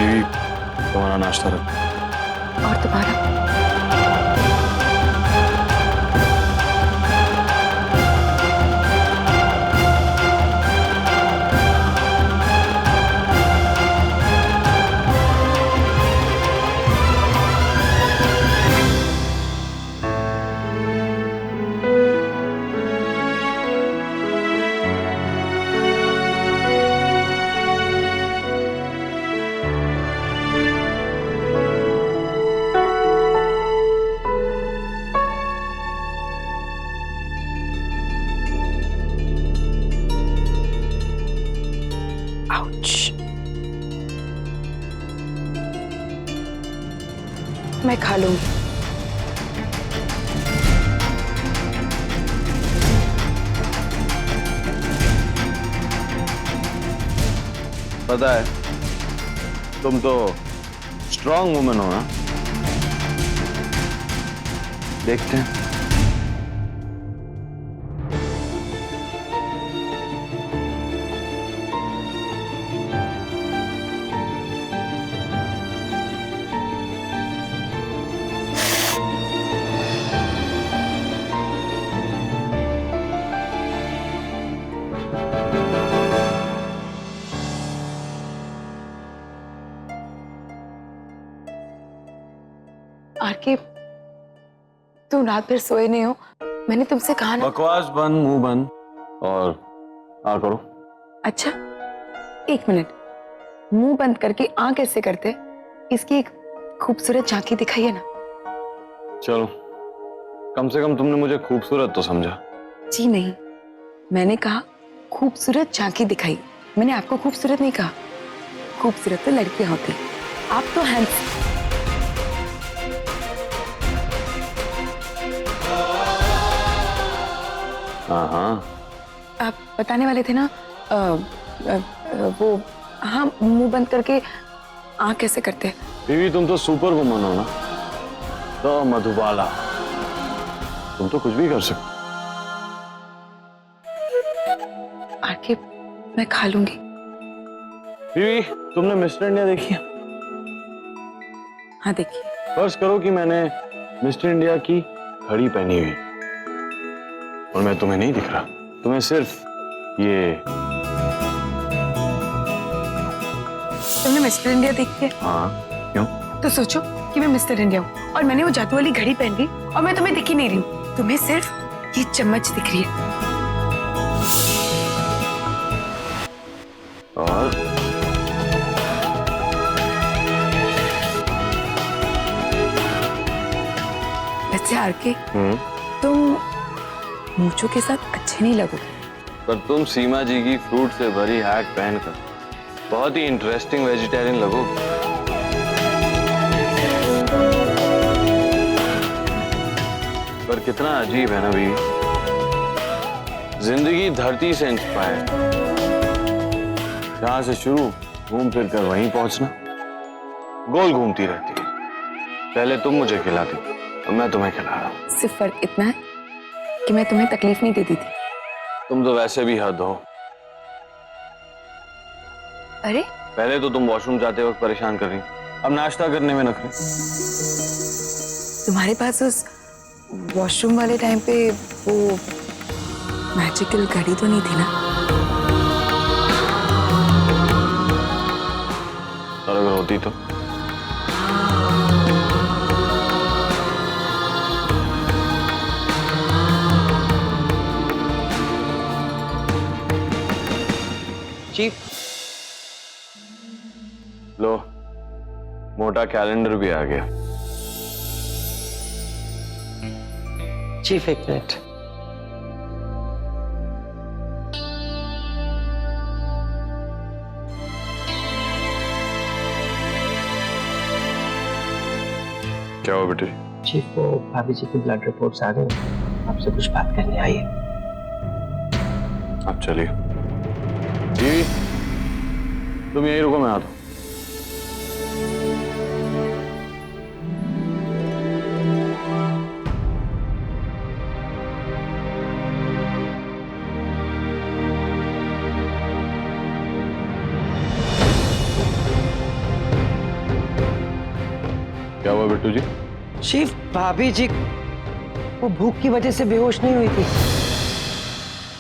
बीवी, तुम्हारा नाश्ता रख। और तुम्हारा? मैं खा लूंगी। पता है, तुम तो स्ट्रॉन्ग वुमन हो ना। देखते हैं। आरके, तुम रात भर सोए नहीं हो। मैंने तुमसे कहा ना। बकवास बंद, मुंह बंद और आ करो। अच्छा, एक मिनट। मुंह बंद करके आ कैसे करते? इसकी एक खूबसूरत झांकी दिखाइए ना। चलो, कम से कम तुमने मुझे खूबसूरत तो समझा। जी नहीं, मैंने कहा खूबसूरत झांकी दिखाई। मैंने आपको खूबसूरत नहीं कहा। खूबसूरत तो लड़कियां होती हैं, आप तो हैंडसम। हाँ हाँ, आप बताने वाले थे ना। वो, हाँ, मुंह बंद करके आँख कैसे करते हैं? बीवी तुम तो सुपर वुमन हो ना। तो मधुबाला, तुम तो कुछ भी कर सकते। आके मैं खा लूंगी। बीवी, तुमने मिस्टर इंडिया देखी है? हाँ देखिए। फर्ज करो कि मैंने मिस्टर इंडिया की घड़ी पहनी हुई और मैं तुम्हें नहीं दिख रहा, तुम्हें सिर्फ ये। तुमने मिस्टर इंडिया देख के? हाँ, क्यों? तो सोचो कि मैं मिस्टर इंडिया हूँ और मैंने वो जादू वाली घड़ी पहन ली और मैं तुम्हें दिख ही नहीं रही हूँ। तुम्हें सिर्फ ये चम्मच दिख रही है। और वैसे आरके, तुम मूंछों के साथ अच्छे नहीं लगोगे। पर तुम सीमा जी की फ्रूट से भरी हैट पहनकर बहुत ही इंटरेस्टिंग वेजिटेरियन लगोगे। पर कितना अजीब है ना बीवी, जिंदगी धरती से इंस्पायर, जहां से शुरू घूम फिर कर वहीं पहुंचना, गोल घूमती रहती है। पहले तुम मुझे खिलाती और मैं तुम्हें खिला रहा हूं। सिर्फ फर्क इतना है कि मैं तुम्हें तकलीफ नहीं देती थी। तुम तो वैसे भी हद हो। अरे, पहले तो तुम वॉशरूम जाते वक्त परेशान कर रही, अब नाश्ता करने में नखरे। तुम्हारे पास उस वॉशरूम वाले टाइम पे वो मैजिकल घड़ी तो नहीं थी ना? और अगर होती तो? चीफ, लो, मोटा कैलेंडर भी आ गया। चीफ एक मिनट। क्या हुआ बेटे? चीफ, वो भाभी जी की ब्लड रिपोर्ट्स आ गई, आपसे कुछ बात करनी आई है। आप चलिए। जी, तुम यहीं रुको, मैं आता हूं। बिट्टू जी? शिव, भाभी जी वो भूख की वजह से बेहोश नहीं हुई थी।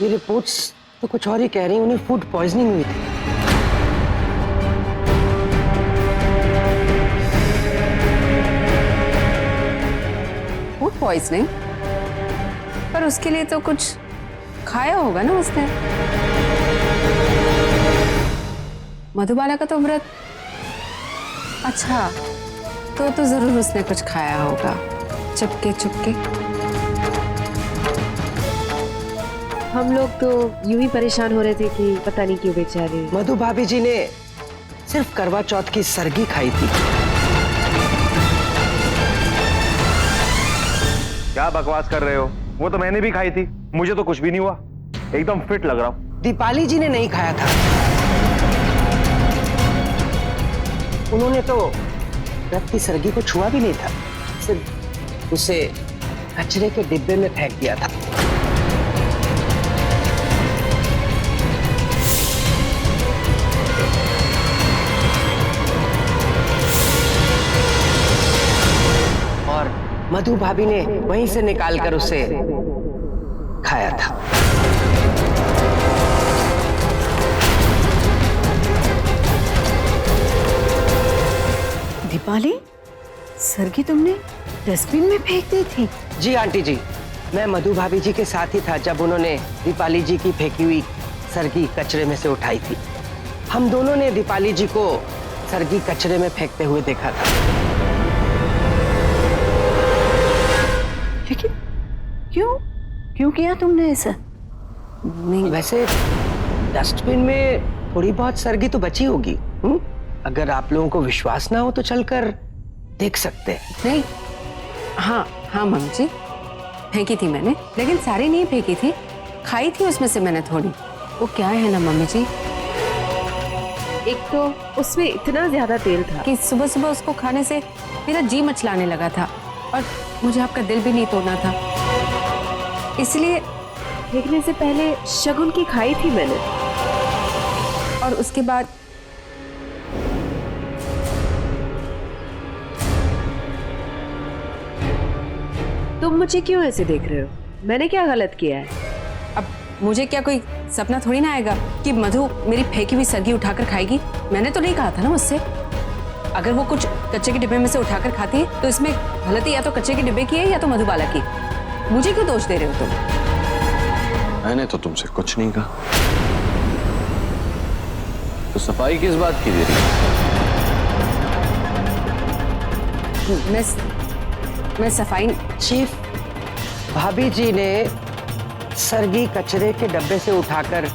ये रिपोर्ट्स तो कुछ और ही कह रही हैं, उन्हें फूड पॉइजनिंग हुई थी। Food poisoning? पर उसके लिए तो कुछ खाया होगा ना उसने। मधुबाला का तो व्रत। अच्छा, तो जरूर उसने कुछ खाया होगा चुपके चुपके। हम लोग तो यूं ही परेशान हो रहे थे कि पता नहीं क्यों बेचारे। मधु भाभी जी ने सिर्फ करवा चौथ की सरगी खाई थी। क्या बकवास कर रहे हो? वो तो मैंने भी खाई थी, मुझे तो कुछ भी नहीं हुआ, एकदम फिट लग रहा हूं। दीपाली जी ने नहीं खाया था। उन्होंने तो रथ की सरगी को छुआ भी नहीं था, सिर्फ उसे कचरे के डिब्बे में फेंक दिया था। और मधु भाभी ने वहीं से निकालकर उसे खाया था। दीपाली, सरगी तुमने डस्टबिन में फेंक दी थी? जी आंटी जी, मैं मधु भाभी जी के साथ ही था जब उन्होंने दीपाली जी की फेंकी हुई सरगी कचरे में से उठाई थी। हम दोनों ने दीपाली जी को सरगी कचरे में फेंकते हुए देखा था। लेकिन क्यों क्यों किया तुमने ऐसा? नहीं, वैसे डस्टबिन में थोड़ी बहुत सरगी तो बची होगी। अगर आप लोगों को विश्वास ना हो तो चलकर देख सकते हैं। नहीं, हाँ हाँ मम्मी जी, फेंकी थी मैंने, लेकिन सारी नहीं फेंकी थी, खाई थी उसमें से मैंने थोड़ी। वो क्या है ना मम्मी जी, एक तो उसमें इतना ज्यादा तेल था कि सुबह सुबह उसको खाने से मेरा जी मचलाने लगा था और मुझे आपका दिल भी नहीं तोड़ना था, इसलिए फेंकने से पहले शगुन की खाई थी मैंने। और उसके बाद तुम मुझे क्यों ऐसे देख रहे हो? मैंने क्या गलत किया है? अब मुझे क्या कोई सपना थोड़ी ना आएगा कि मधु मेरी फेंकी हुई सरगी उठाकर खाएगी। मैंने तो नहीं कहा था ना मुझसे। अगर वो कुछ कच्चे के डिब्बे में से उठाकर खाती है तो इसमें गलती या तो कच्चे के डिब्बे की है या तो मधुबाला की। मुझे क्यों दोष दे रहे हो तुम? मैंने तो तुमसे कुछ नहीं कहा, तो सफाई किस बात की दे रही है? मैं सफाई। चीफ, भाभी जी ने सरगी कचरे के डब्बे से उठाकर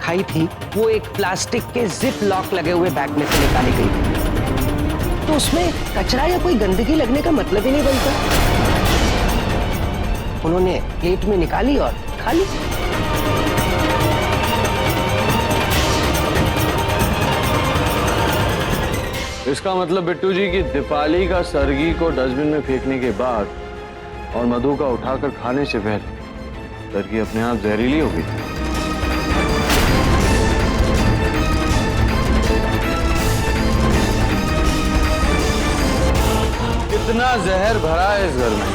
खाई थी। वो एक प्लास्टिक के जिप लॉक लगे हुए बैग में से निकाली गई थी, तो उसमें कचरा या कोई गंदगी लगने का मतलब ही नहीं बनता। उन्होंने प्लेट में निकाली और खा ली। इसका मतलब बिट्टू जी कि दीपाली का सरगी को डस्टबिन में फेंकने के बाद और मधु का उठाकर खाने से पहले सरगी अपने आप जहरीली हो गई। कितना जहर भरा है इस घर में।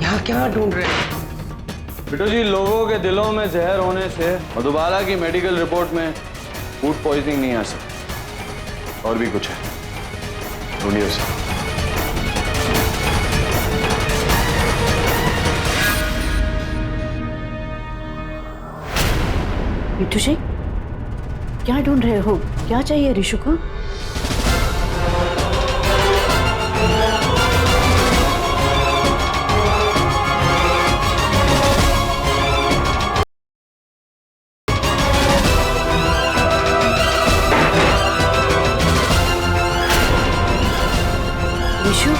यहाँ क्या ढूंढ रहे हैं? बिट्टू जी, लोगों के दिलों में जहर होने से मधुबाला की मेडिकल रिपोर्ट में फूड पॉइजनिंग नहीं आ सकती, और भी कुछ है, ढूंढिए उसे। बिट्टू जी, क्या ढूंढ रहे हो? क्या चाहिए ऋषु को? ऋषु,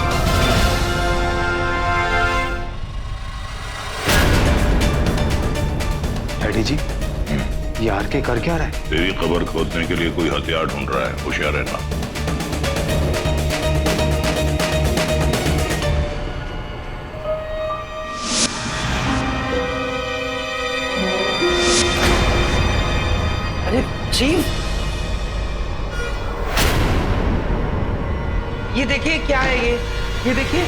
डैडी जी, यार के कर क्या रहा है? तेरी खबर खोदने के लिए कोई हथियार ढूंढ रहा है, होशियार रहना। अरे चीफ, ये देखिए क्या है ये देखिए।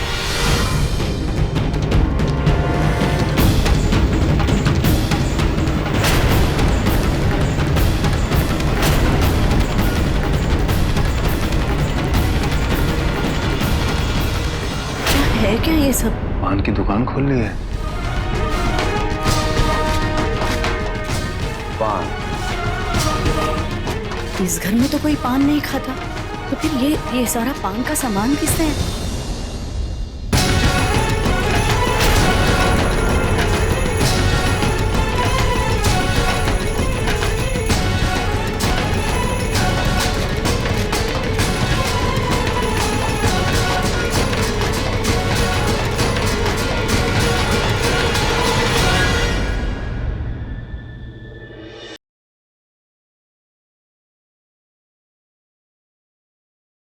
है क्या ये सब? पान की दुकान खोल ली है। पान? इस घर में तो कोई पान नहीं खाता, तो फिर ये सारा पान का सामान किसने है?